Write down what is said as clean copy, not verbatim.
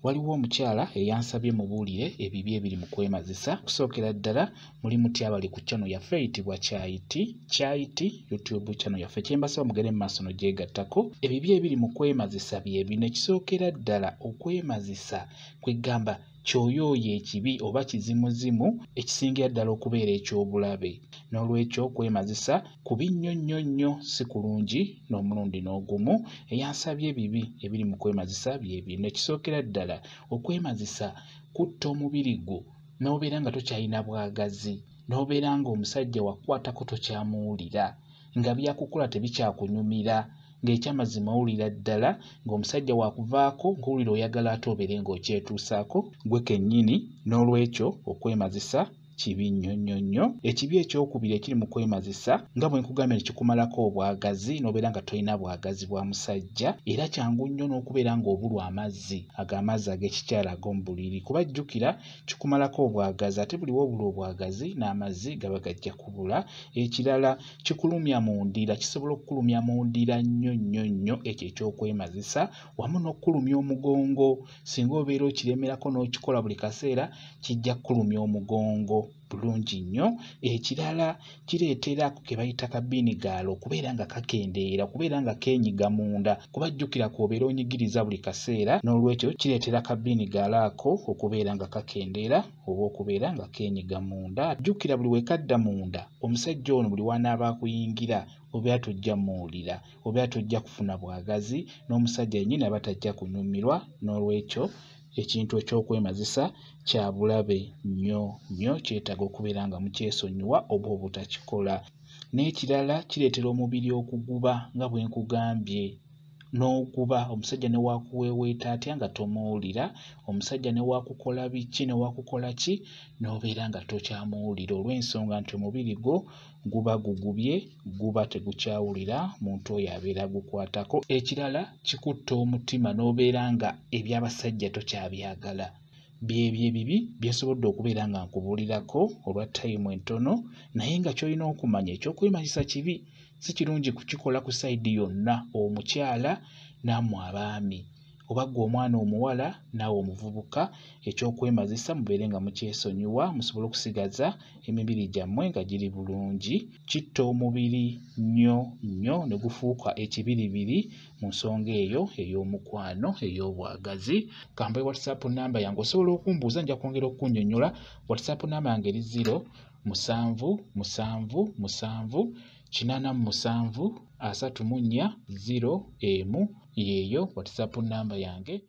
waliwo omukyala eyansabye mubuulire ebibi ebiri mu kwemazisa. Okusookera ddala muli mutya abali ku channel yaffe eyitibwa Kyayiti YouTube channel yaffe. Kyembasaba mugere mu maaso n'ogyegattako. Ebibi ebiri mu kwemazisa bye bino. Ekisookera ddala okwemazisa kwegamba kyoyooyo ekibi oba kizimuzimu ekisingira ddala okubeera eky'obulabe. N'olwekyo kwemazisa kubi nnyo si kulungi n'omulundi n'ogumu. Eyansabye ebibi ebiri mu kwemazisa bye bino. Ekisookera ddala okwemazisa kutta omubiri gwo n'obeera nga tokyalina bwagazi, n'obeera ng'omusajja wakwatako tokyamuwulira, nga byakukola tebikyakunyumira, ng'ekyamazima owulira ddala ng'omusajja wakuvaako ng'owulira oyagala ate obeere ng'okyetuusaako gwe kennyini. N'olwekyo okwemazisa kibi nnyo. Ekibi ekyokubiri ekiri mu kwemazisa nga bwe nkugambye kikumalako obwagazi n'obeera nga tolina bwagazi bwa musajja, era kyangu nnyo n'okubeera ng'obulwa amazzi ag'ekikyala ag'omu buliri. Kuba jjukira kikumalako obwagazi, ate buli w'obulwa obwagazi n'amazzi gaba gajja kubula. Ekirala kikulumya mu ndira, kisobola okukulumya mu ndira nnyo ekyo ekyokwemazisa, wamu n'okkulumya omugongo. Singa obeera okiremerako n'okikola buli kaseera kijja kukulumya omugongo bulungi nnyo. Ekirala kireetera ke bayita kabbiinigaalo okubeera nga kakendeera, okubeera nga keenyiga munda. Kuba jjukira kw'obeera onyigiriza buli kaseera, n'olwekyo kireetera kabbiinigaalo ako okubeera nga kakendeera oba okubeera nga keenyiga munda. Jjukira buli wekadda munda omusajja ono buli w'anaaba akuyingira obeera tojja muwulira, obeera tojja kufuna bwagazi, n'omusajja yennyini aba tajja kunyumirwa. N'olwekyo ekintu ekyokwemazisa kya bulabe nnyo, kyetaaga okubeera nga mukyesonyiwa oba obutakikola. N'ekirala kireetera omubiri okuguba nga bwe nkugambye, n'oguba omusajja ne waakuweeweeta atya nga tomuwulira, omusajja ne waakukola biki ne waakukola ki n'obeera nga tokyamuwulira olw'ensonga nti omubiri gwo guba gugubye, guba tegukyawulira muntu oyo abeera gukwatako. Ekirala kikutta omutima n'obeera nga eby'abasajja tokyabyagala. Byebyo ebibi bye nsobodde okubeera nga nkubuulirako olwa tayimu entono, naye nga ky'olina okumanya ekyokwemazisa kibi. Si kirungi kukikola ku sayidi yonna, omukyala nammwe abaami, oba ggwe omwana omuwala naawe omuvubuka. Ekyokwemazisa mubeere nga mukyesonyiwa, musobole okusigaza emibiri gyammwe nga giri bulungi. Kitta omubiri nnyo ne gufuuka ekibiribiri mu nsonga eyo ey'omukwano, ey'obwagazi. Kambe WhatsApp namba yange osobola okumbuuza, nja kwongera okukunnyonnyola. WhatsApp namba yange eri 0777 847 0 yeeyo WhatsApp namba yange.